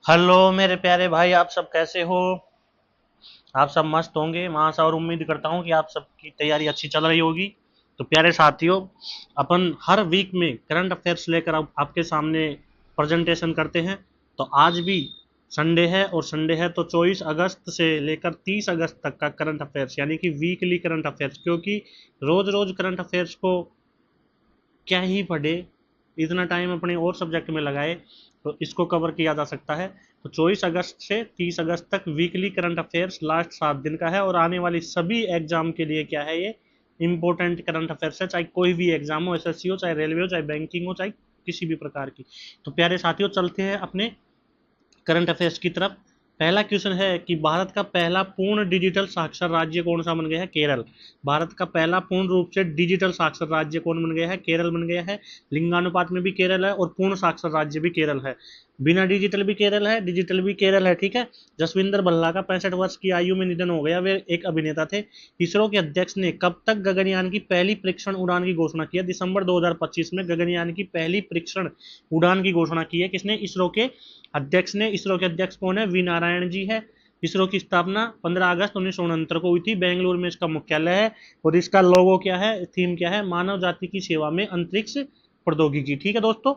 Hello मेरे प्यारे भाई, आप सब कैसे हो? आप सब मस्त होंगे मैं आशा और उम्मीद करता हूँ कि आप सबकी तैयारी अच्छी चल रही होगी। तो प्यारे साथियों, अपन हर वीक में करंट अफेयर्स लेकर आपके सामने प्रेजेंटेशन करते हैं। तो आज भी संडे है, और संडे है तो 24 अगस्त से लेकर 30 अगस्त तक का करंट अफेयर्स यानी कि वीकली करंट अफेयर्स, क्योंकि रोज रोज करंट अफेयर्स को क्या ही पढ़े, इतना टाइम अपने और सब्जेक्ट में लगाए, तो इसको कवर किया जा सकता है। तो 24 अगस्त से 30 अगस्त तक वीकली करंट अफेयर्स लास्ट 7 दिन का है, और आने वाली सभी एग्जाम के लिए क्या है, ये इंपॉर्टेंट करंट अफेयर्स है, चाहे कोई भी एग्जाम हो, एसएससी हो, चाहे रेलवे हो, चाहे बैंकिंग हो, चाहे किसी भी प्रकार की। तो प्यारे साथियों, चलते हैं अपने करंट अफेयर्स की तरफ। पहला क्वेश्चन है कि भारत का पहला पूर्ण डिजिटल साक्षर राज्य कौन सा बन गया है? केरल। भारत का पहला पूर्ण रूप से डिजिटल साक्षर राज्य कौन बन गया है? केरल बन गया है। लिंगानुपात में भी केरल है, और पूर्ण साक्षर राज्य भी केरल है। बिना डिजिटल भी केरल है, डिजिटल भी केरल है, ठीक है। जसविंदर भल्ला का 65 वर्ष की आयु में निधन हो गया। वे एक अभिनेता थे। इसरो के अध्यक्ष ने कब तक गगनयान की पहली परीक्षण उड़ान की घोषणा की है? दिसंबर 2025 में गगनयान की पहली परीक्षण उड़ान की घोषणा की है। किसने? इसरो के अध्यक्ष ने। इसरो के अध्यक्ष कौन है? वी नारायण जी है। इसरो की स्थापना 15 अगस्त 1969 को हुई थी। बेंगलुरु में इसका मुख्यालय है। और इसका लोगो क्या है, थीम क्या है? मानव जाति की सेवा में अंतरिक्ष प्रौद्योगिकी, ठीक है दोस्तों।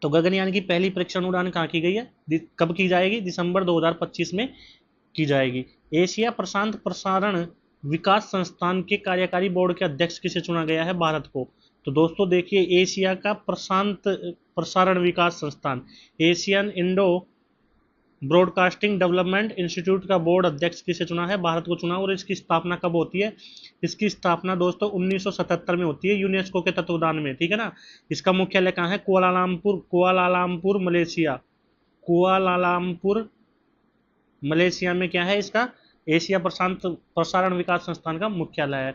तो गगनयान की पहली परीक्षण उड़ान कहाँ की गई है? कब की जाएगी? दिसंबर 2025 में की जाएगी। एशिया प्रशांत प्रसारण विकास संस्थान के कार्यकारी बोर्ड के अध्यक्ष किसे चुना गया है? भारत को। तो दोस्तों देखिए, एशिया का प्रशांत प्रसारण विकास संस्थान, Asian Indo broadcasting development institute का बोर्ड अध्यक्ष किसे चुना है? भारत को चुना। और इसकी स्थापना कब होती है? इसकी स्थापना दोस्तों 1977 में होती है, यूनेस्को के तत्वाधान में, ठीक है ना। इसका मुख्यालय कहाँ है? Kuala Lumpur, Kuala Lumpur Malaysia. Kuala Lumpur Malaysia में क्या है इसका? एशिया प्रशांत प्रसारण विकास संस्थान का मुख्यालय है,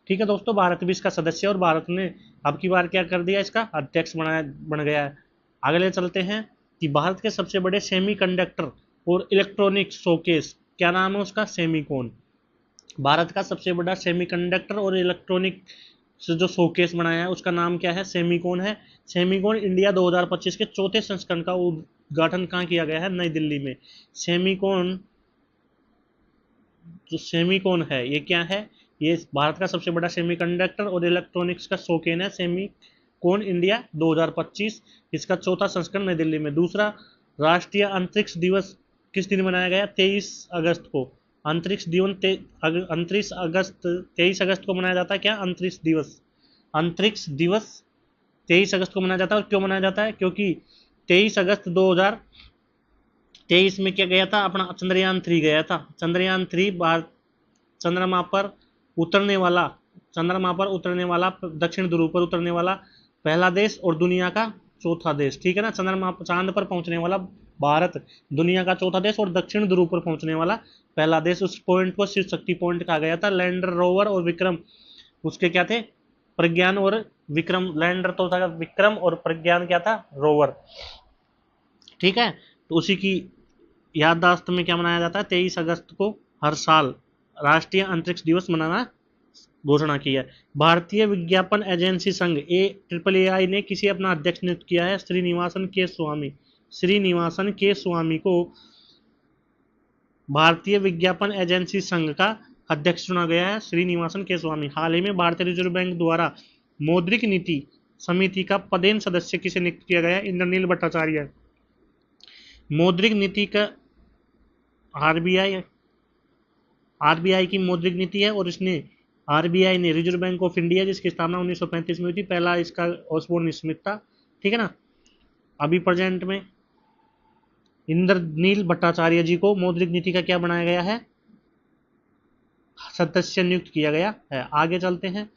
ठीक है दोस्तों। भारत भी इसका सदस्य है, और भारत ने अब की बार क्या कर दिया? इसका अध्यक्ष बन गया है। अगले चलते हैं कि भारत के सबसे बड़े सेमीकंडक्टर और इलेक्ट्रॉनिक शोकेस, क्या नाम है उसका? सेमीकॉन। भारत का सबसे बड़ा सेमीकंडक्टर और इलेक्ट्रॉनिक से जो शोकेस बनाया है, उसका नाम क्या है? सेमीकॉन है। सेमीकॉन इंडिया 2025 के चौथे संस्करण का उद्घाटन कहाँ किया गया है? नई दिल्ली में। सेमीकॉन, जो सेमीकॉन है ये क्या है? ये भारत का सबसे बड़ा सेमीकंडक्टर और इलेक्ट्रॉनिक्स का शौकीन है। सेमीकॉन इंडिया 2025, इसका चौथा संस्करण नई दिल्ली में। दूसरा, राष्ट्रीय अंतरिक्ष दिवस किस दिन मनाया गया? 23 अगस्त को। अंतरिक्ष दिवस अंतरिक्ष अगस्त 23 अगस्त को मनाया जाता है। क्या? अंतरिक्ष दिवस, अंतरिक्ष दिवस 23 अगस्त को मनाया जाता है। और क्यों मनाया जाता है? क्योंकि 23 अगस्त 2023 में क्या गया था? अपना चंद्रयान 3 गया था। चंद्रयान 3 चंद्रमा पर उतरने वाला चंद्रमा पर उतरने वाला, दक्षिण ध्रुव पर उतरने वाला पहला देश, और दुनिया का चौथा देश, ठीक है ना। चंद्रमा चांद पर पहुंचने वाला भारत, दुनिया का चौथा देश, और दक्षिण ध्रुव पर पहुंचने वाला पहला देश। उस पॉइंट को शिव शक्ति पॉइंट कहा गया था। लैंडर, रोवर और विक्रम उसके क्या थे? प्रज्ञान और विक्रम। लैंडर तो था विक्रम, और प्रज्ञान क्या था? रोवर, ठीक है। तो उसी की याददाश्त में क्या मनाया जाता है? 23 अगस्त को हर साल राष्ट्रीय अंतरिक्ष दिवस मनाना घोषणा की है। भारतीय विज्ञापन एजेंसी संघ AAAI ने किसे अपना अध्यक्ष नियुक्त किया है? श्रीनिवासन के स्वामी। श्रीनिवासन के स्वामी को भारतीय विज्ञापन एजेंसी संघ का अध्यक्ष चुना गया है। श्रीनिवासन के स्वामी। हाल ही में भारतीय रिजर्व बैंक द्वारा मौद्रिक नीति समिति का पदेन सदस्य किसे नियुक्त किया गया? इंद्रनील भट्टाचार्य। मौद्रिक नीति का आरबीआई आरबीआई की मौद्रिक नीति है, और इसने आरबीआई ने रिजर्व बैंक ऑफ इंडिया, जिसकी स्थापना 1935 में हुई थी, पहला इसका ऑसबोर्न स्मिथ था, ठीक है ना। अभी प्रेजेंट में इंद्रनील भट्टाचार्य जी को मौद्रिक नीति का क्या बनाया गया है? सदस्य नियुक्त किया गया है। आगे चलते हैं।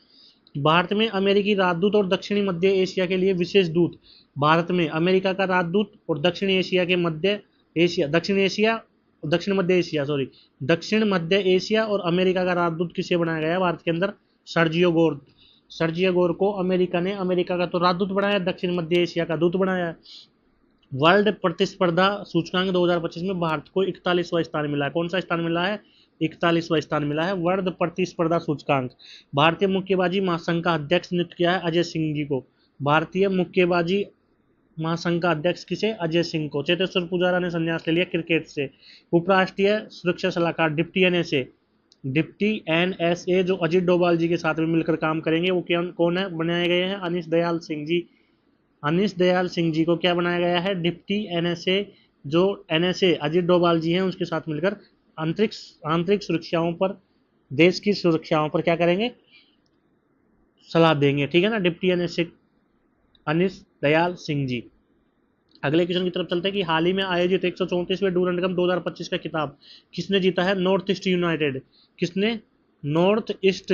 भारत में अमेरिकी राजदूत और दक्षिणी मध्य एशिया के लिए विशेष दूत। भारत में अमेरिका का राजदूत और दक्षिणी एशिया के मध्य एशिया दक्षिण एशिया दक्षिण मध्य एशिया सॉरी दक्षिण मध्य एशिया और अमेरिका का राजदूत किसे बनाया गया भारत के अंदर? Sergio Gor. सर्जियो गोर को अमेरिका ने, अमेरिका का तो राजदूत बनाया, दक्षिण मध्य एशिया का दूत बनाया। वर्ल्ड प्रतिस्पर्धा सूचकांक 2025 में भारत को 41वां स्थान मिला है। कौन सा स्थान मिला है? 41वां स्थान मिला है वर्ल्ड प्रतिस्पर्धा सूचकांक। भारतीय मुक्केबाजी महासंघ का अध्यक्ष नियुक्त किया है अजय सिंह जी को। भारतीय मुक्केबाजी महासंघ का अध्यक्ष किसे? अजय सिंह को। चेतेश्वर पुजारा ने संन्यास ले लिया क्रिकेट से। उपराष्ट्रीय सुरक्षा सलाहकार डिप्टी एनएसए, डिप्टी एनएसए जो अजीत डोभाल जी के साथ में मिलकर काम करेंगे, वो क्या कौन है बनाए गए हैं? अनिश दयाल सिंह जी। अनिश दयाल सिंह जी को क्या बनाया गया है? Deputy NSA. जो एनएसए अजीत डोभाल जी हैं उसके साथ मिलकर आंतरिक आंतरिक सुरक्षाओं पर, देश की सुरक्षाओं पर क्या करेंगे? सलाह देंगे, ठीक है ना, डिप्टी एनएसए अनिश दयाल सिंह जी। अगले क्वेश्चन की तरफ चलते हैं कि हाल ही में आयोजित 134वें डूरंड कप 2025 का खिताब किसने जीता है? North East United. किसने? North East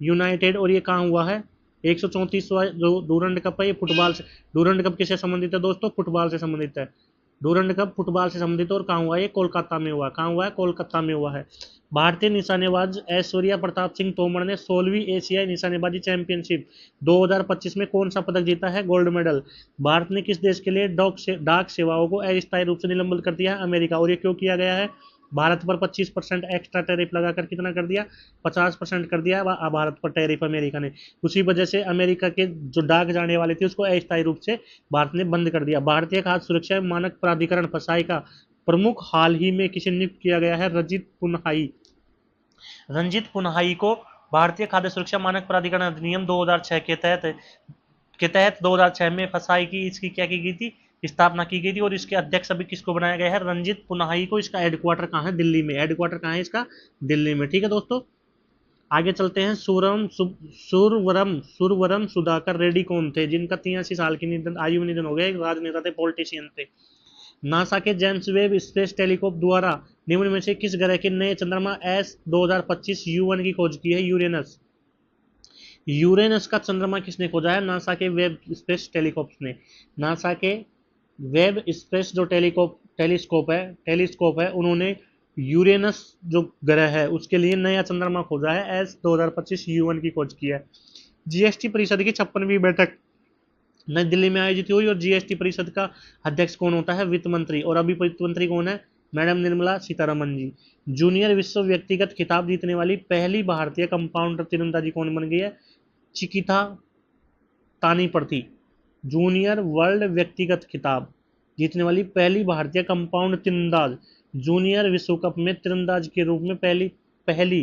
United. और ये कहाँ हुआ है? 134वां जो डूरंड कप है ये फुटबॉल से, डूरंड कप किससे संबंधित है दोस्तों? फुटबॉल से संबंधित है। डूरंड कप फुटबॉल से संबंधित है और कहाँ हुआ? ये कोलकाता में हुआ। कहाँ हुआ है? कोलकाता में हुआ है। भारतीय निशानेबाज ऐश्वर्या प्रताप सिंह तोमर ने 16वीं एशियाई निशानेबाजी चैंपियनशिप 2025 में कौन सा पदक जीता है? Gold medal. भारत ने किस देश के लिए डाक सेवाओं को अस्थायी रूप से निलंबित कर दिया है? अमेरिका। और ये क्यों किया गया है? भारत पर 25% एक्स्ट्रा टैरिफ लगाकर कितना कर दिया? 50% कर दिया भारत पर टैरिफ अमेरिका ने। उसी वजह से अमेरिका के जो डाक जाने वाले थे उसको अस्थायी रूप से भारत ने बंद कर दिया। भारतीय खाद्य सुरक्षा मानक प्राधिकरण फसाई का प्रमुख हाल ही में किसे नियुक्त किया गया है? रंजीत पुन्हाई। रंजीत पुन्हाई को भारतीय खाद्य सुरक्षा मानक प्राधिकरण अधिनियम 2006 के तहत 2006 में फसाई की इसकी क्या की गई थी? स्थापना की गई थी। और इसके अध्यक्ष अभी किसको बनाया गया है? रंजीत पुन्हाई को। इसका हेडक्वार्टर कहाँ है? दिल्ली में। हेडक्वार्टर कहाँ है इसका? दिल्ली में। ठीक है दोस्तों, आगे चलते हैं। सुरवरम सुधाकर रेड्डी कौन थे जिनका 83 साल की आयु में निधन हो गया? एक राजनेता थे, पॉलिटिशियन थे। नासा के जेम्स वेब स्पेस टेलीस्कोप द्वारा निम्न में से किस ग्रह के नए चंद्रमा एस 2025 U1 की खोज की है? यूरेनस। यूरेनस का चंद्रमा किसने खोजा है? नासा के वेब स्पेस टेलीस्कोप ने। नासा के वेब स्पेस जो टेलीस्कोप है उन्होंने यूरेनस जो ग्रह है उसके लिए नया चंद्रमा खोजा है। एस 2025 U1 की खोज की है। जीएसटी परिषद की 56वीं बैठक नई दिल्ली में आयोजित हुई और जीएसटी परिषद का अध्यक्ष कौन होता है? वित्त मंत्री। और अभी वित्त मंत्री कौन है? मैडम निर्मला सीतारमन जी। जूनियर विश्व व्यक्तिगत खिताब जीतने वाली पहली भारतीय कंपाउंड तीरंदाजी कौन बन गई है? चिकिता तानीपर्थी। जूनियर वर्ल्ड व्यक्तिगत खिताब जीतने वाली पहली भारतीय कंपाउंड तीरंदाज, जूनियर विश्व कप में तीरंदाज के रूप में पहली पहली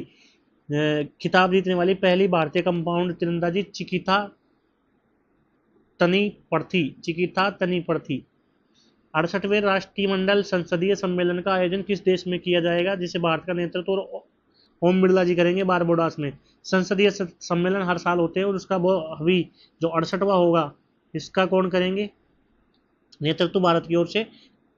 खिताब जीतने वाली पहली भारतीय कंपाउंड तीरंदाजी चिकिता तनीपर्थी। 68वें राष्ट्रमंडल संसदीय सम्मेलन का आयोजन किस देश में किया जाएगा जिसे भारत का नेतृत्व और ओम बिरला जी करेंगे? बारबोडास में। संसदीय सम्मेलन हर साल होते हैं और उसका वो अभी जो 68वां होगा इसका कौन करेंगे नेतृत्व? भारत की ओर से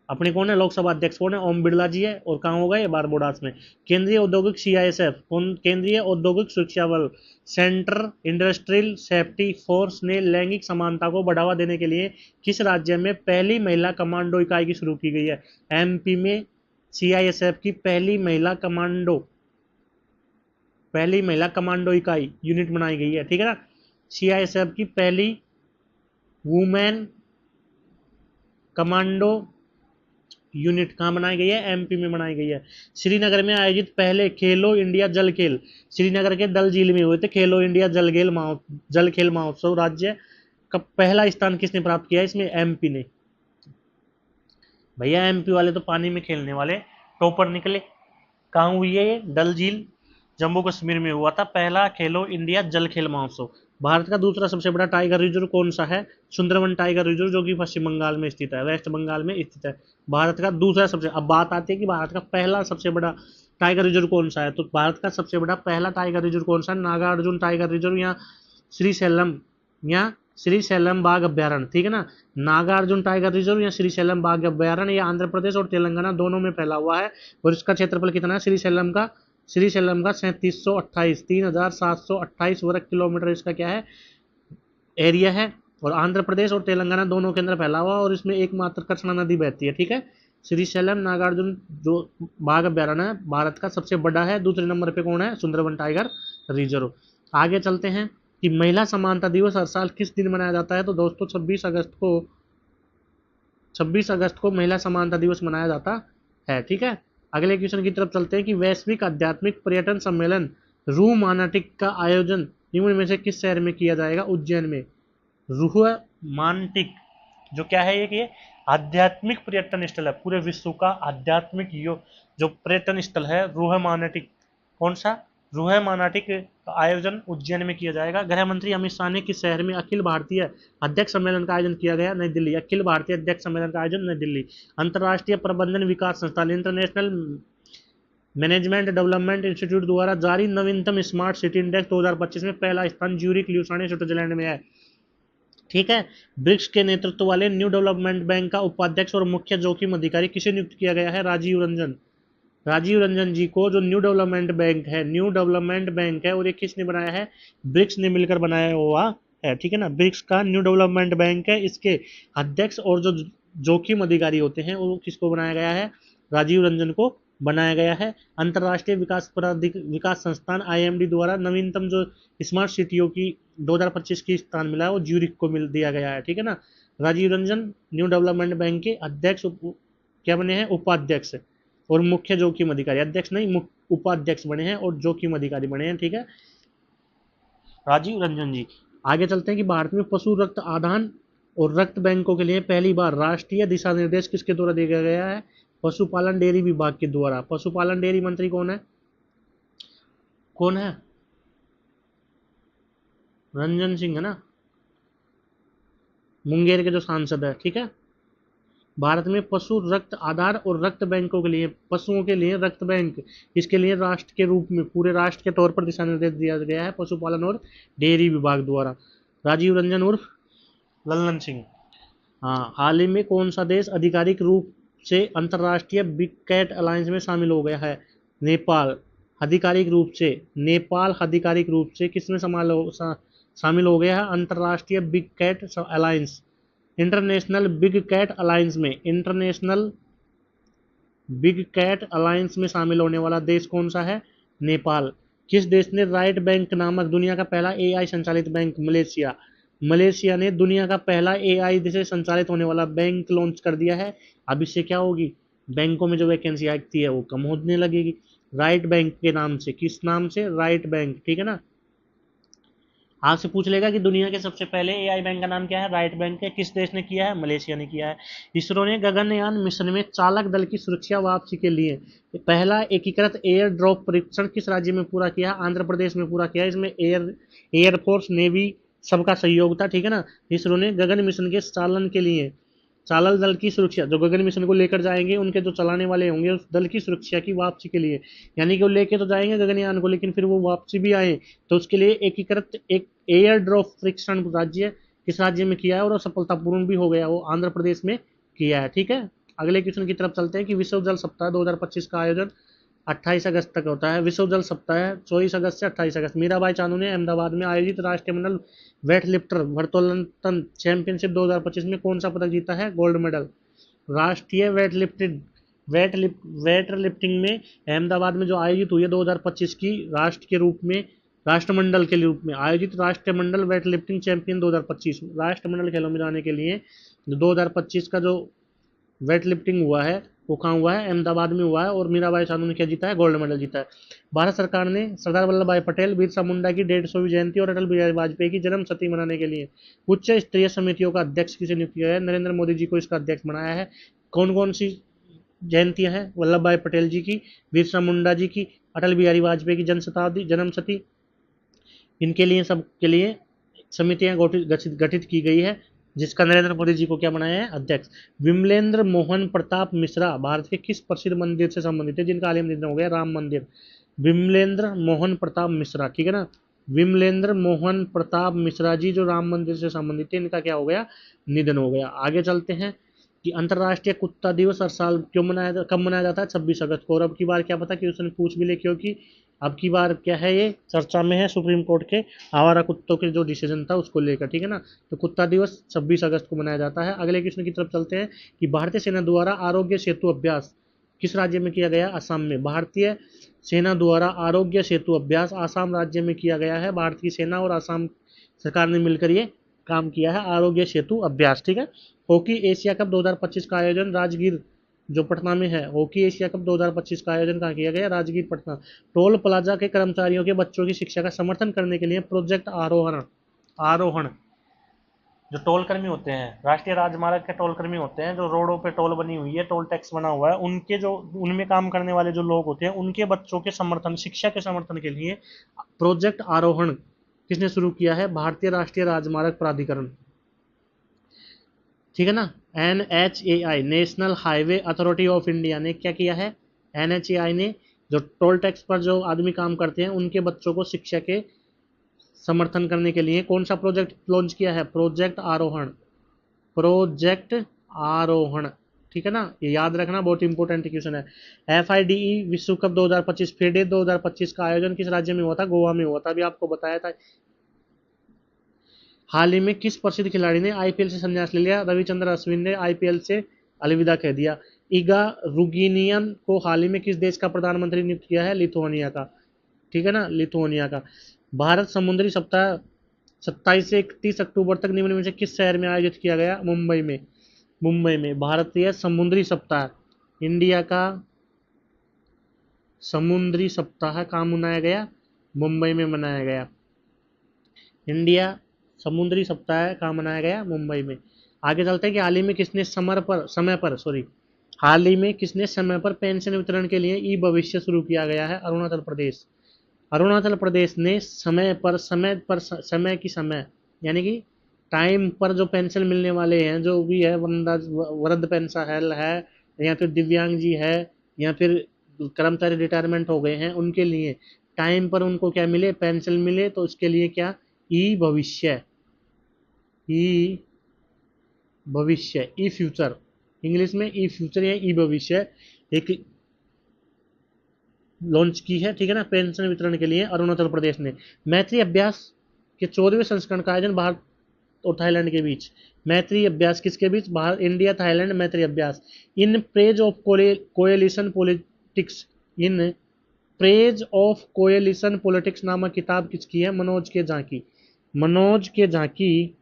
अपने कौन है? लोकसभा अध्यक्ष कौन है? ओम बिरला जी है। और कहाँ होगा ये? बारबोडास में। केंद्रीय औद्योगिक CISF कौन? केंद्रीय औद्योगिक सुरक्षा बल, सेंटर इंडस्ट्रियल सेफ्टी फोर्स ने लैंगिक समानता को बढ़ावा देने के लिए किस राज्य में पहली महिला कमांडो इकाई की शुरू की गई है? MP में CISF की पहली महिला कमांडो इकाई यूनिट बनाई गई है, ठीक है ना। CISF की पहली वुमेन कमांडो यूनिट कहाँ बनाई गई है? MP में बनाई गई है। श्रीनगर में आयोजित पहले खेलो इंडिया जल खेल श्रीनगर के डल झील में हुए थे। खेलो इंडिया जल खेल महोत्सव राज्य का पहला स्थान किसने प्राप्त किया? इसमें MP ने। भैया MP वाले तो पानी में खेलने वाले टॉपर निकले। कहाँ हुई है ये? डल झील जम्मू कश्मीर में हुआ था पहला खेलो इंडिया जल खेल महोत्सव। भारत का दूसरा सबसे बड़ा टाइगर रिजर्व कौन सा है? सुंदरवन टाइगर रिजर्व, जो कि पश्चिम बंगाल में स्थित है, वेस्ट बंगाल में स्थित है। भारत का दूसरा सबसे, अब बात आती है कि भारत का पहला सबसे बड़ा टाइगर रिजर्व कौन सा है? तो भारत का सबसे बड़ा पहला टाइगर रिजर्व कौन सा है? नागार्जुन टाइगर रिजर्व या श्रीशैलम बाघ अभ्यारण्य, ठीक है ना। नागार्जुन टाइगर रिजर्व या श्रीशैलम बाघ अभ्यारण्य, ये आंध्र प्रदेश और तेलंगाना दोनों में फैला हुआ है। और इसका क्षेत्रफल कितना है? श्रीशैलम का 3728 वर्ग किलोमीटर इसका क्या है? एरिया है। और आंध्र प्रदेश और तेलंगाना दोनों के अंदर फैला हुआ और इसमें एकमात्र कृष्णा नदी बहती है, ठीक है। श्रीशैलम नागार्जुन जो बाघ अभ्यारण्य है भारत का सबसे बड़ा है। दूसरे नंबर पे कौन है? Sundarban tiger reserve. आगे चलते हैं कि महिला समानता दिवस हर साल किस दिन मनाया जाता है? तो दोस्तों 26 अगस्त को महिला समानता दिवस मनाया जाता है, ठीक है। अगले क्वेश्चन की तरफ चलते हैं कि वैश्विक आध्यात्मिक पर्यटन सम्मेलन रूमानाटिक का आयोजन निम्न में से किस शहर में किया जाएगा? उज्जैन में। रूह मानटिक जो क्या है ये आध्यात्मिक पर्यटन स्थल है, पूरे विश्व का आध्यात्मिक जो पर्यटन स्थल है रूह मानाटिक। कौन सा? रूह मानाटिक का आयोजन उज्जैन में किया जाएगा। गृह मंत्री अमित शाह ने किस शहर में अखिल भारतीय अध्यक्ष सम्मेलन का आयोजन किया गया? नई दिल्ली। अखिल भारतीय अध्यक्ष सम्मेलन का आयोजन नई दिल्ली। अंतर्राष्ट्रीय प्रबंधन विकास संस्थान इंटरनेशनल मैनेजमेंट डेवलपमेंट इंस्टीट्यूट द्वारा जारी नवीनतम स्मार्ट सिटी इंडेक्स 2025 में पहला स्थान ज्यूरिख ल्यूसाने स्विट्जरलैंड में है। ठीक है। ब्रिक्स के नेतृत्व वाले न्यू डेवलपमेंट बैंक का उपाध्यक्ष और मुख्य जोखिम अधिकारी किसे नियुक्त किया गया है? राजीव रंजन। राजीव रंजन जी को जो न्यू डेवलपमेंट बैंक है और ये किसने बनाया है? ब्रिक्स ने मिलकर बनाया हुआ है। ठीक है ना, ब्रिक्स का न्यू डेवलपमेंट बैंक है। इसके अध्यक्ष और जो जोखिम अधिकारी होते हैं वो किसको बनाया गया है? राजीव रंजन को बनाया गया है। अंतर्राष्ट्रीय विकास संस्थान आईएमडी द्वारा नवीनतम जो स्मार्ट सिटियों की 2025 की स्थान मिला है वो ज्यूरिख को मिल दिया गया है। ठीक है ना, Rajiv Ranjan new development bank के अध्यक्ष क्या बने हैं? उपाध्यक्ष और मुख्य जोखिम अधिकारी, अध्यक्ष नहीं उपाध्यक्ष बने हैं और जोखिम अधिकारी बने हैं। ठीक है, राजीव रंजन जी। आगे चलते हैं कि भारत में पशु रक्त आदान और रक्त बैंकों के लिए पहली बार राष्ट्रीय दिशा निर्देश किसके द्वारा दिया गया है? पशुपालन डेयरी विभाग के द्वारा। पशुपालन डेयरी मंत्री कौन है? कौन है? रंजन सिंह है ना, मुंगेर के जो सांसद है। ठीक है, भारत में पशु रक्त आधार और रक्त बैंकों के लिए, पशुओं के लिए रक्त बैंक, इसके लिए राष्ट्र के रूप में, पूरे राष्ट्र के तौर पर दिशा निर्देश दिया गया है पशुपालन और डेयरी विभाग द्वारा। राजीव रंजन उर्फ लल्लन सिंह। हाँ, हाल ही में कौन सा देश आधिकारिक रूप से अंतर्राष्ट्रीय बिग कैट अलायंस में शामिल हो गया है? नेपाल। आधिकारिक रूप से नेपाल आधिकारिक रूप से किसमें शामिल हो गया है? अंतर्राष्ट्रीय big cat alliance, international big cat alliance में। इंटरनेशनल बिग कैट अलायंस में शामिल होने वाला देश कौन सा है? नेपाल। किस देश ने राइट बैंक नामक दुनिया का पहला एआई संचालित बैंक? मलेशिया। मलेशिया ने दुनिया का पहला एआई से संचालित होने वाला बैंक लॉन्च कर दिया है। अब इससे क्या होगी? बैंकों में जो वैकेंसी आती है वो कम होने लगेगी। राइट बैंक के नाम से। किस नाम से? Right bank. ठीक है ना, आपसे पूछ लेगा कि दुनिया के सबसे पहले एआई बैंक का नाम क्या है? राइट बैंक है। किस देश ने किया है? मलेशिया ने किया है। इसरो ने गगनयान मिशन में चालक दल की सुरक्षा वापसी के लिए पहला एकीकृत एयर ड्रॉप परीक्षण किस राज्य में पूरा किया? आंध्र प्रदेश में पूरा किया। इसमें एयरफोर्स, नेवी सबका सहयोग था। ठीक है ना, इसरो ने गगन मिशन के चालन के लिए, चालक दल की सुरक्षा, जो गगन मिशन को लेकर जाएंगे उनके जो चलाने वाले होंगे उस दल की सुरक्षा की वापसी के लिए, यानी कि वो लेके तो जाएंगे गगनयान को लेकिन फिर वो वापसी भी आए, तो उसके लिए एकीकृत एक एयर ड्रॉप परीक्षण राज्य किस राज्य में किया है और सफलतापूर्ण भी हो गया, वो आंध्र प्रदेश में किया है। ठीक है, अगले क्वेश्चन की तरफ चलते हैं कि विश्व जल सप्ताह 2025 का आयोजन 28 अगस्त तक होता है। विश्व जल सप्ताह है 24 अगस्त से 28 अगस्त। मीराबाई चानू ने अहमदाबाद में आयोजित राष्ट्रीय मंडल वेट लिफ्टर वर्तोलन चैंपियनशिप 2025 में कौन सा पदक जीता है? Gold medal. राष्ट्रीय वेट लिफ्टिंग में अहमदाबाद में जो आयोजित हुई है 2025 की राष्ट्रमंडल के रूप में आयोजित राष्ट्रीय मंडल वेट लिफ्टिंग चैंपियन 2025 राष्ट्रमंडल खेलों में जाने के लिए 2025 का जो वेट लिफ्टिंग हुआ है वो कहाँ हुआ है? अहमदाबाद में हुआ है। और मीराबाई चानू ने क्या जीता है? गोल्ड मेडल जीता है। भारत सरकार ने सरदार वल्लभ भाई पटेल, बिरसा मुंडा की 150वीं जयंती और अटल बिहारी वाजपेयी की जन्म शती मनाने के लिए उच्च स्तरीय समितियों का अध्यक्ष किसे नियुक्त किया है? नरेंद्र मोदी जी को इसका अध्यक्ष बनाया है। कौन कौन सी जयंतियां हैं? वल्लभ भाई पटेल जी की, बिरसा मुंडा जी की, अटल बिहारी वाजपेयी की जन्म शती, इनके लिए सबके लिए समितियां गठित की गई है, जिसका नरेंद्र मोदी जी को क्या बनाया है? अध्यक्ष। विमलेंद्र मोहन प्रताप मिश्रा भारत के किस प्रसिद्ध मंदिर से संबंधित है जिनका हाल ही में निधन हो गया? राम मंदिर। विमलेंद्र मोहन प्रताप मिश्रा, ठीक है ना, विमलेंद्र मोहन प्रताप मिश्रा जी जो राम मंदिर से संबंधित है, इनका क्या हो गया? निधन हो गया। आगे चलते हैं कि अंतर्राष्ट्रीय कुत्ता दिवस हर साल कब मनाया जाता है? 26 अगस्त को। और अब की बार क्या पता कि उसने पूछ भी ले, क्योंकि अब की बार क्या है, ये चर्चा में है सुप्रीम कोर्ट के आवारा कुत्तों के जो डिसीजन था उसको लेकर। ठीक है ना, तो कुत्ता दिवस 26 अगस्त को मनाया जाता है। अगले क्वेश्चन की तरफ चलते हैं कि भारतीय सेना द्वारा आरोग्य सेतु अभ्यास किस राज्य में किया गया? असम में। भारतीय सेना द्वारा आरोग्य सेतु अभ्यास आसाम राज्य में किया गया है। भारतीय सेना और आसाम सरकार ने मिलकर ये काम किया है, आरोग्य सेतु अभ्यास। ठीक है। हॉकी एशिया कप 2025 का आयोजन राजगीर जो पटना में है, हॉकी एशिया कप 2025 का आयोजन कहाँ किया गया? राजगीर पटना। टोल प्लाजा के कर्मचारियों के बच्चों की शिक्षा का समर्थन करने के लिए प्रोजेक्ट आरोहण जो टोल कर्मी होते हैं, राष्ट्रीय राजमार्ग के टोल कर्मी होते हैं, जो रोडों पे टोल बनी हुई है, टोल टैक्स बना हुआ है, उनके जो उनमें काम करने वाले जो लोग होते हैं, उनके बच्चों के समर्थन, शिक्षा के समर्थन के लिए प्रोजेक्ट आरोहण किसने शुरू किया है? भारतीय राष्ट्रीय राजमार्ग प्राधिकरण, ठीक है ना। NHAI, national highway authority of India ने क्या किया है? NHAI ने जो टोल टैक्स पर जो आदमी काम करते हैं, उनके बच्चों को शिक्षा के समर्थन करने के लिए कौन सा प्रोजेक्ट लॉन्च किया है? प्रोजेक्ट आरोहण, प्रोजेक्ट आरोहण, ठीक है ना। ये याद रखना, बहुत इंपॉर्टेंट क्वेश्चन है। FIDE विश्व कप 2025 FIDE 2025 का आयोजन किस राज्य में हुआ था? गोवा में हुआ था, अभी आपको बताया था। हाल ही में किस प्रसिद्ध खिलाड़ी ने IPL से संन्यास ले लिया? रविचंद्र अश्विन ने IPL से अलविदा कह दिया। इगा रुगिनियन को हाल ही में किस देश का प्रधानमंत्री नियुक्त किया है? लिथुआनिया का, ठीक है ना, लिथुआनिया का। भारत समुद्री सप्ताह 27 से 31 अक्टूबर तक निम्न में से किस शहर में आयोजित किया गया? मुंबई में। मुंबई में भारतीय समुद्री सप्ताह, इंडिया का समुद्री सप्ताह कहाँ मनाया गया? मुंबई में मनाया गया। इंडिया समुद्री सप्ताह कहाँ मनाया गया? मुंबई में। आगे चलते हैं कि हाल ही में किसने हाल ही में किसने समय पर पेंशन वितरण के लिए ई भविष्य शुरू किया गया है? अरुणाचल प्रदेश। अरुणाचल प्रदेश ने समय की समय यानी कि टाइम पर जो पेंशन मिलने वाले हैं, जो भी है, वृद्ध पेंशन है, या फिर दिव्यांग जी है, या फिर कर्मचारी रिटायरमेंट हो गए हैं, उनके लिए टाइम पर उनको क्या मिले? पेंशन मिले। तो इसके लिए क्या? ई भविष्य, ई भविष्य, ई फ्यूचर, इंग्लिश में ई फ्यूचर या ई भविष्य एक लॉन्च की है, ठीक है ना, पेंशन वितरण के लिए अरुणाचल प्रदेश ने। मैत्री अभ्यास के 14वें संस्करण का आयोजन भारत और थाईलैंड के बीच। मैत्री अभ्यास किसके बीच? भारत, इंडिया, थाईलैंड मैत्री अभ्यास। इन praise of coalition politics, in praise of coalition politics नामक किताब किसकी है? मनोज के झांकी। मनोज के झांकी,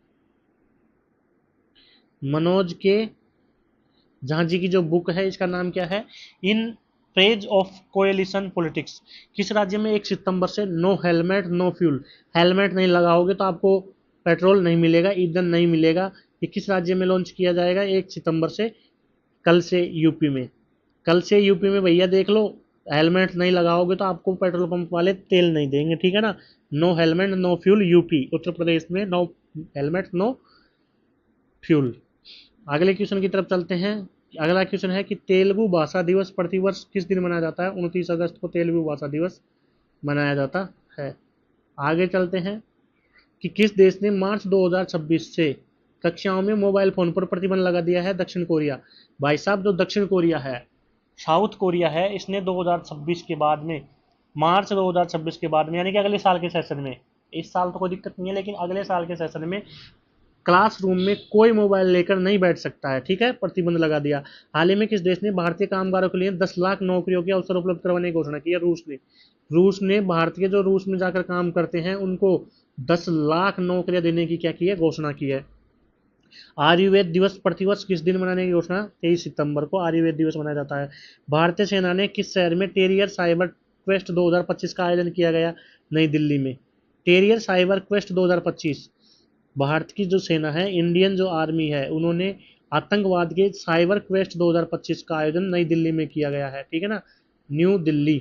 मनोज के झांझी की जो बुक है, इसका नाम क्या है? In praise of coalition politics. किस राज्य में 1 सितंबर से no helmet no fuel, helmet नहीं लगाओगे तो आपको पेट्रोल नहीं मिलेगा, ईंधन नहीं मिलेगा। ये किस राज्य में लॉन्च किया जाएगा? 1 सितंबर से, कल से यूपी में। कल से यूपी में भैया देख लो, हेलमेट नहीं लगाओगे तो आपको पेट्रोल पंप वाले तेल नहीं देंगे, ठीक है ना। No helmet no fuel UP, Uttar Pradesh में नो हेलमेट नो फ्यूल। अगले क्वेश्चन की तरफ चलते हैं। अगला क्वेश्चन है कि तेलुगु भाषा दिवस प्रतिवर्ष किस दिन मनाया जाता है? 29 अगस्त को तेलुगु भाषा दिवस मनाया जाता है। आगे चलते हैं कि किस देश ने मार्च 2026 से कक्षाओं में मोबाइल फोन पर प्रतिबंध लगा दिया है? दक्षिण कोरिया। भाई साहब, जो दक्षिण कोरिया है, साउथ कोरिया है, इसने 2026 के बाद में, मार्च 2026 के बाद में, यानी कि अगले साल के सेशन में, इस साल तो कोई दिक्कत नहीं है, लेकिन अगले साल के सेशन में क्लासरूम में कोई मोबाइल लेकर नहीं बैठ सकता है, ठीक है, प्रतिबंध लगा दिया। हाल ही में किस देश ने भारतीय कामगारों के लिए 10 लाख नौकरियों के अवसर उपलब्ध करवाने की घोषणा की है? रूस ने। रूस ने भारतीय जो रूस में जाकर काम करते हैं उनको 10 लाख नौकरियां देने की क्या की है? घोषणा की है। आयुर्वेद दिवस प्रतिवर्ष किस दिन मनाने की घोषणा? 23 सितंबर को आयुर्वेद दिवस मनाया जाता है। भारतीय सेना ने किस शहर में टेरियर साइबर क्वेस्ट 2025 का आयोजन किया गया? नई दिल्ली में। टेरियर साइबर क्वेस्ट 2025, भारत की जो सेना है, इंडियन जो आर्मी है, उन्होंने आतंकवाद के साइबर क्वेस्ट 2025 का आयोजन नई दिल्ली में किया गया है, ठीक है ना, न्यू दिल्ली।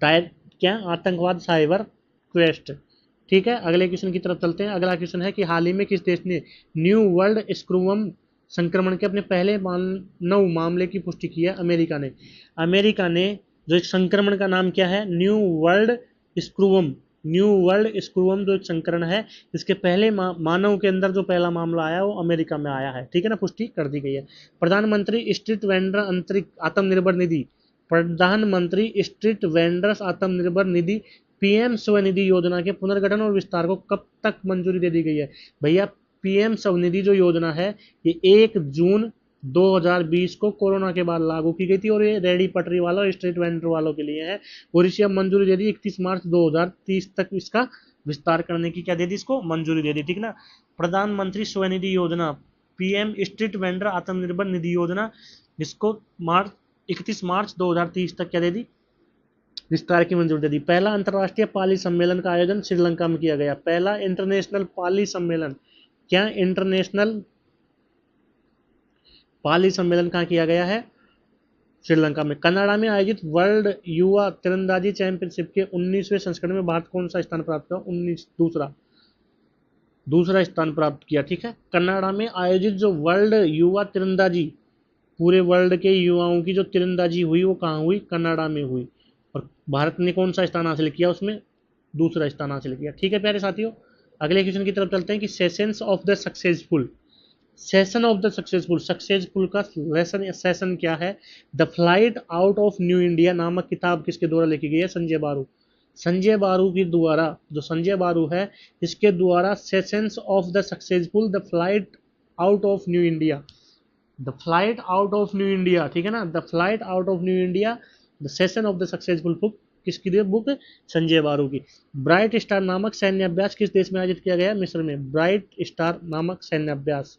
क्या? आतंकवाद साइबर क्वेस्ट, ठीक है। अगले क्वेश्चन की तरफ चलते हैं। अगला क्वेश्चन है कि हाल ही में किस देश ने न्यू वर्ल्ड स्क्रूवम संक्रमण के अपने पहले मानव मामले की पुष्टि की है? अमेरिका ने। अमेरिका ने जो एक संक्रमण का नाम क्या है? New world screwworm. New world screwworm जो एक संक्रमण है, इसके पहले मानव के अंदर जो पहला मामला आया वो अमेरिका में आया है, ठीक है ना, पुष्टि कर दी गई है। प्रधानमंत्री स्ट्रीट वेंडर अंतरिक्ष आत्मनिर्भर निधि, प्रधानमंत्री street vendors Atmanirbhar Nidhi PM Svanidhi योजना के पुनर्गठन और विस्तार को कब तक मंजूरी दे दी गई है? भैया, पीएम स्वनिधि जो योजना है, ये 1 जून 2020 को कोरोना के बाद लागू की गई थी, और ये रेडी पटरी वालों और स्ट्रीट वेंडर वालों के लिए है, और इसे अब मंजूरी दे दी 31 मार्च 2030 तक इसका विस्तार करने की क्या दे दी? इसको मंजूरी दे दी, ठीक ना। प्रधानमंत्री स्वनिधि योजना, PM street vendor Atmanirbhar Nidhi योजना, जिसको 31 मार्च 2030 तक क्या दे दी? विस्तार की मंजूरी दे दी। पहला अंतर्राष्ट्रीय पाली सम्मेलन का आयोजन श्रीलंका में किया गया। पहला इंटरनेशनल पाली सम्मेलन, क्या इंटरनेशनल पाली सम्मेलन कहाँ किया गया है? श्रीलंका में। कनाडा में आयोजित वर्ल्ड युवा तीरंदाजी चैंपियनशिप के 19वें संस्करण में भारत कौन सा स्थान प्राप्त किया? 19 दूसरा स्थान प्राप्त किया। ठीक है, कनाडा में आयोजित जो वर्ल्ड युवा तीरंदाजी, पूरे वर्ल्ड के युवाओं की जो तीरंदाजी हुई वो कहाँ हुई? कनाडा में हुई। और भारत ने कौन सा स्थान हासिल किया? उसमें दूसरा स्थान हासिल किया। ठीक है प्यारे साथियों, अगले क्वेश्चन की तरफ चलते हैं कि sessions of the successful, session of the successful, successful का लेसन या सेशन क्या है? The flight out of new India नामक किताब किसके द्वारा लिखी गई है? संजय बारू। संजय बारू के द्वारा, जो संजय बारू है इसके द्वारा sessions of the successful, the flight out of new India, the flight out of new India, ठीक है ना, the flight out of new India, the session of the successful book किसकी दी? बुक संजय बारू की। ब्राइट स्टार नामक सैन्य अभ्यास किस देश में आयोजित किया गया? मिस्र में। ब्राइट स्टार नामक सैन्य अभ्यास,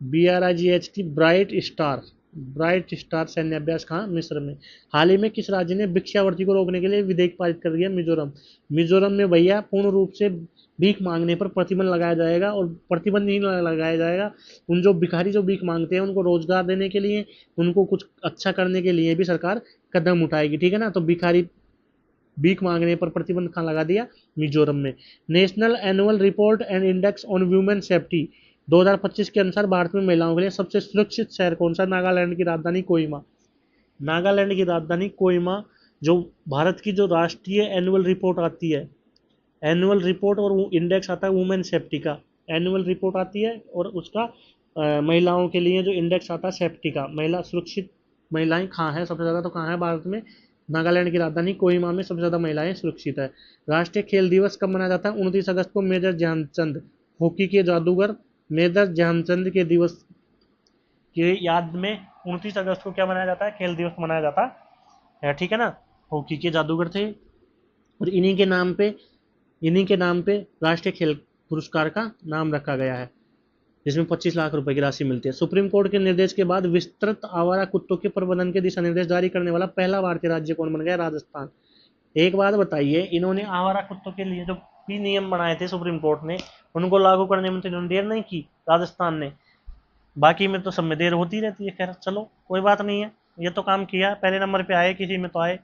BRIGHT, ब्राइट स्टार सैन्य अभ्यास कहाँ? मिस्र में। हाल ही में किस राज्य ने भिक्षावृत्ति को रोकने के लिए विधेयक पारित कर दिया? मिजोरम। मिजोरम में भैया पूर्ण रूप से भीख मांगने पर प्रतिबंध लगाया जाएगा, और प्रतिबंध नहीं लगाया जाएगा, उन जो भिखारी जो भीख मांगते हैं उनको रोजगार देने के लिए, उनको कुछ अच्छा करने के लिए भी सरकार कदम उठाएगी। ठीक है ना, तो भिखारी भीख मांगने पर प्रतिबंध कहाँ लगा दिया? मिजोरम में। National annual report and index on women safety 2025 के अनुसार भारत में महिलाओं के लिए सबसे सुरक्षित शहर कौन सा? नागालैंड की राजधानी कोहिमा। नागालैंड की राजधानी कोहिमा। जो भारत की जो राष्ट्रीय एनुअल रिपोर्ट आती है, एनुअल रिपोर्ट और इंडेक्स आता है वुमेन सेफ्टी का, एनुअल रिपोर्ट आती है और उसका महिलाओं के लिए जो इंडेक्स आता है सेफ्टी का, महिला सुरक्षित महिलाएं कहाँ हैं सबसे ज़्यादा? तो कहाँ है भारत में? नागालैंड की राजधानी कोहिमा में सबसे ज़्यादा महिलाएं सुरक्षित है। राष्ट्रीय खेल दिवस कब मनाया जाता है? 29 अगस्त को मेजर ध्यानचंद, हॉकी के जादूगर मेजर ध्यानचंद के दिवस के याद में 29 अगस्त को क्या मनाया जाता है? खेल दिवस मनाया जाता है। ठीक है ना, हॉकी के जादूगर थे, और इन्हीं के नाम पे राष्ट्रीय खेल पुरस्कार का नाम रखा गया है, जिसमें 25 लाख रुपए की राशि मिलती है। सुप्रीम कोर्ट के निर्देश के बाद विस्तृत आवारा कुत्तों के प्रबंधन के दिशा निर्देश जारी करने वाला पहला भारतीय राज्य कौन बन गया? राजस्थान। एक बात बताइए, इन्होंने आवारा कुत्तों के लिए जो भी नियम बनाए थे सुप्रीम कोर्ट ने, उनको लागू करने में तो इन्होंने देर नहीं की राजस्थान ने, बाकी में तो सब में देर होती रहती है। खैर चलो कोई बात नहीं है, ये तो काम किया, पहले नंबर पे आए, किसी में तो आए।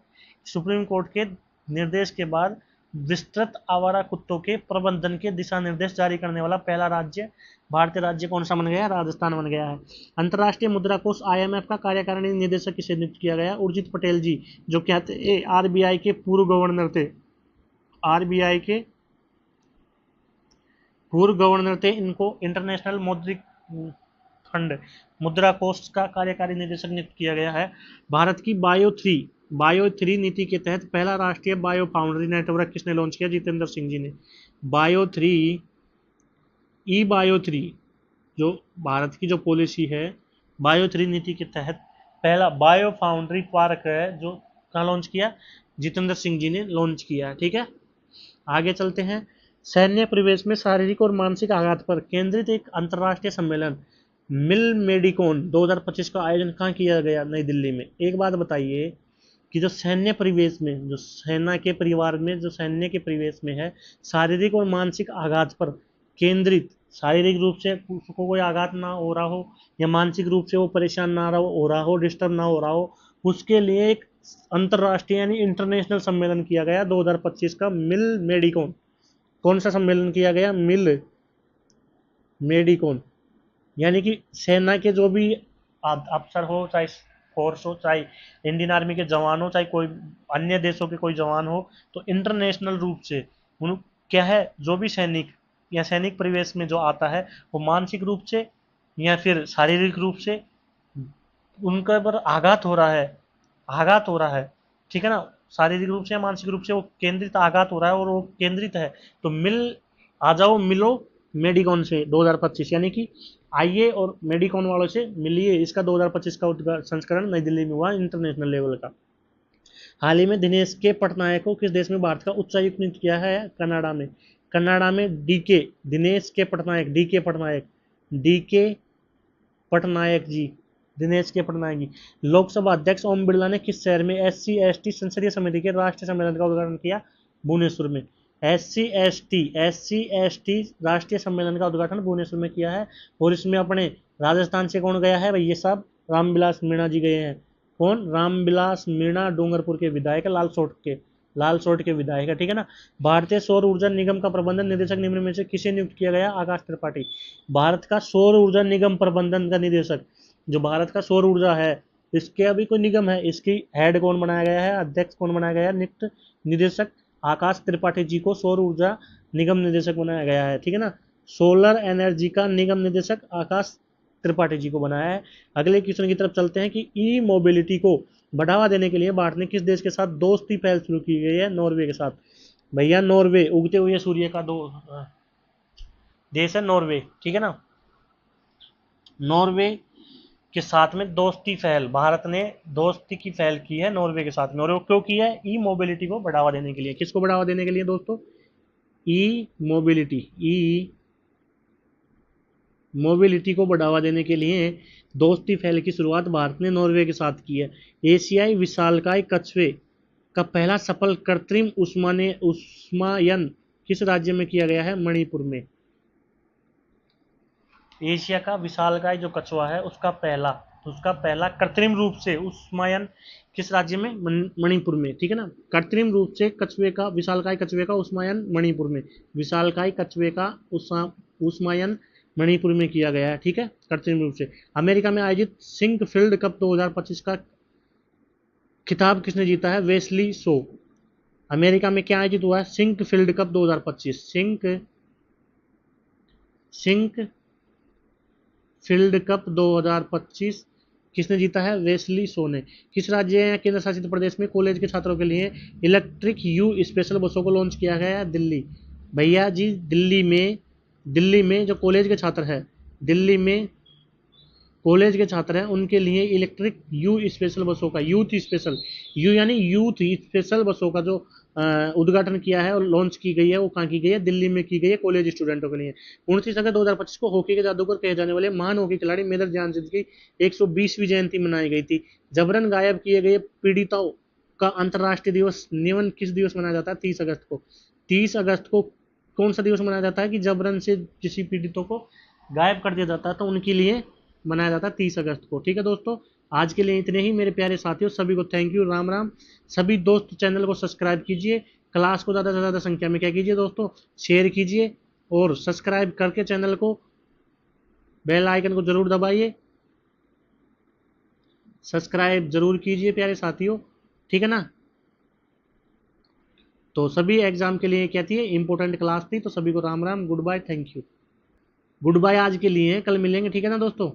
सुप्रीम कोर्ट के निर्देश के बाद विस्तृत आवारा कुत्तों के प्रबंधन के दिशा निर्देश जारी करने वाला पहला राज्य, भारतीय राज्य कौन सा बन गया? राजस्थान बन गया है। अंतर्राष्ट्रीय मुद्रा कोष IMF का कार्यकारिणी निदेशक किसे नियुक्त किया गया? उर्जित पटेल जी, जो क्या थे? RBI के पूर्व गवर्नर थे, RBI के पूर्व गवर्नर थे। इनको इंटरनेशनल मौद्रिक फंड, मुद्रा कोष का कार्यकारी निदेशक नियुक्त किया गया है। भारत की बायो 3 नीति के तहत पहला राष्ट्रीय बायो फाउंड्री नेटवर्क किसने लॉन्च किया? जितेंद्र सिंह जी ने। बायो 3 जो भारत की जो पॉलिसी है, बायो 3 नीति के तहत पहला बायो फाउंड्री पार्क है, जो कहाँ लॉन्च किया? जितेंद्र सिंह जी ने लॉन्च किया। ठीक है, आगे चलते हैं। सैन्य परिवेश में शारीरिक और मानसिक आघात पर केंद्रित एक अंतर्राष्ट्रीय सम्मेलन मिल मेडिकोन 2025 का आयोजन कहाँ किया गया? नई दिल्ली में। एक बात बताइए कि जो सैन्य परिवेश में, जो सेना के परिवार में, जो सैन्य के परिवेश में है, शारीरिक और मानसिक आघात पर केंद्रित, शारीरिक रूप से उसको कोई आघात ना हो रहा हो, या मानसिक रूप से वो परेशान ना हो रहा हो, डिस्टर्ब ना हो रहा हो, उसके लिए एक अंतर्राष्ट्रीय यानी इंटरनेशनल सम्मेलन किया गया 2025 का, मिल मेडिकोन। कौन सा सम्मेलन किया गया? मिल मेडिकोन। यानी कि सेना के जो भी अफसर हो, चाहे फोर्स हो, चाहे इंडियन आर्मी के जवान हो, चाहे कोई अन्य देशों के कोई जवान हो, तो इंटरनेशनल रूप से उन क्या है, जो भी सैनिक या सैनिक परिवेश में जो आता है, वो मानसिक रूप से या फिर शारीरिक रूप से उनका पर आघात हो रहा है, ठीक है ना, शारीरिक रूप से या मानसिक रूप से वो केंद्रित आघात हो रहा है और वो केंद्रित है, तो आ जाओ मिलो मेडिकॉन से 2025, यानी कि आइए और मेडिकॉन वालों से मिलिए। इसका 2025 का संस्करण नई दिल्ली में हुआ इंटरनेशनल लेवल का। हाल ही में दिनेश के पटनायक को किस देश में भारत का उच्चायुक्त नियुक्त किया है? कनाडा में। कनाडा में दिनेश के पटनायक डी के पटनायक जी दिनेश के पटनायक जी। लोकसभा अध्यक्ष ओम बिरला ने किस शहर में SC/ST संसदीय समिति के राष्ट्रीय सम्मेलन का उद्घाटन किया? भुवनेश्वर में। SC/ST राष्ट्रीय सम्मेलन का उद्घाटन भुवनेश्वर में किया है। और इसमें अपने राजस्थान से कौन गया है भाई? ये सब रामविलास मीणा जी गए हैं। कौन? रामविलास मीणा, डूंगरपुर के विधायक, लालसोट के विधायक है, ठीक है ना। भारतीय सौर ऊर्जा निगम का प्रबंधन निदेशक निम्न में से किसे नियुक्त किया गया? आकाश त्रिपाठी। भारत का सौर ऊर्जा निगम प्रबंधन का निदेशक, जो भारत का सौर ऊर्जा है, इसके अभी कोई निगम है, इसकी हेड कौन बनाया गया है? अध्यक्ष कौन बनाया गया है? नियुक्त निदेशक आकाश त्रिपाठी जी को सौर ऊर्जा निगम निदेशक बनाया गया है, ठीक है ना। सोलर एनर्जी का निगम निदेशक आकाश त्रिपाठी जी को बनाया है। अगले क्वेश्चन की तरफ चलते हैं कि ई मोबिलिटी को बढ़ावा देने के लिए भारत ने किस देश के साथ दोस्ती पहल शुरू की गई है? नॉर्वे के साथ। भैया नॉर्वे, उगते हुए सूर्य का दो देश है नॉर्वे, ठीक है ना। नॉर्वे के साथ में दोस्ती पहल, भारत ने दोस्ती की पहल की है नॉर्वे के साथ में। और वो क्यों की है? ई मोबिलिटी को बढ़ावा देने के लिए। किसको बढ़ावा देने के लिए दोस्तों? ई मोबिलिटी को बढ़ावा देने के लिए दोस्ती पहल की शुरुआत भारत ने नॉर्वे के साथ की है। एशियाई विशालकाय कछुए का पहला सफल कृत्रिम उष्मायन किस राज्य में किया गया है? मणिपुर में। एशिया का विशालकाय जो कछुआ है उसका पहला कृत्रिम रूप से उष्मायन किस राज्य में? मणिपुर में, ठीक है ना। कृत्रिम रूप से विशालकाय कछुए का उष्मायन मणिपुर में। विशालकाय कछुए का उष्मायन मणिपुर में किया गया है, ठीक है, कृत्रिम रूप से। अमेरिका में आयोजित सिंक फील्ड कप 2025 का खिताब किसने जीता है? Wesley So. अमेरिका में क्या आयोजित हुआ है? Sinquefield cup 2025। Sinquefield cup 2025 किसने जीता है? वेस्ली सो ने। किस राज्य या केंद्र शासित प्रदेश में कॉलेज के छात्रों के लिए इलेक्ट्रिक यू स्पेशल बसों को लॉन्च किया गया है? दिल्ली। भैया जी दिल्ली में जो कॉलेज के छात्र हैं, दिल्ली में कॉलेज के छात्र हैं, उनके लिए इलेक्ट्रिक यू स्पेशल बसों का, यूथ स्पेशल बसों का जो उद्घाटन किया है और लॉन्च की गई है, वो कहाँ की गई है? दिल्ली में की गई है, कॉलेज स्टूडेंटों के लिए। 29 अगस्त 2025 को हॉकी के जादूगर कहे जाने वाले महान हॉकी खिलाड़ी मेजर ध्यानचंद की 120वीं जयंती मनाई गई थी। जबरन गायब किए गए पीड़ितों का अंतर्राष्ट्रीय दिवस नियमन किस दिवस मनाया जाता है? 30 अगस्त को। 30 अगस्त को कौन सा दिवस मनाया जाता है कि जबरन से किसी पीड़ितों को गायब कर दिया जाता है, तो उनके लिए मनाया जाता है 30 अगस्त को, ठीक है दोस्तों। आज के लिए इतने ही मेरे प्यारे साथियों, सभी को थैंक यू, राम राम। सभी दोस्त चैनल को सब्सक्राइब कीजिए, क्लास को ज़्यादा से ज़्यादा संख्या में क्या कीजिए दोस्तों? शेयर कीजिए और सब्सक्राइब करके चैनल को बेल आइकन को जरूर दबाइए, सब्सक्राइब जरूर कीजिए प्यारे साथियों, ठीक है ना। तो सभी एग्जाम के लिए क्या थी? इंपॉर्टेंट क्लास थी। तो सभी को राम राम, good bye, thank you. Good bye आज के लिए, कल मिलेंगे, ठीक है ना दोस्तों।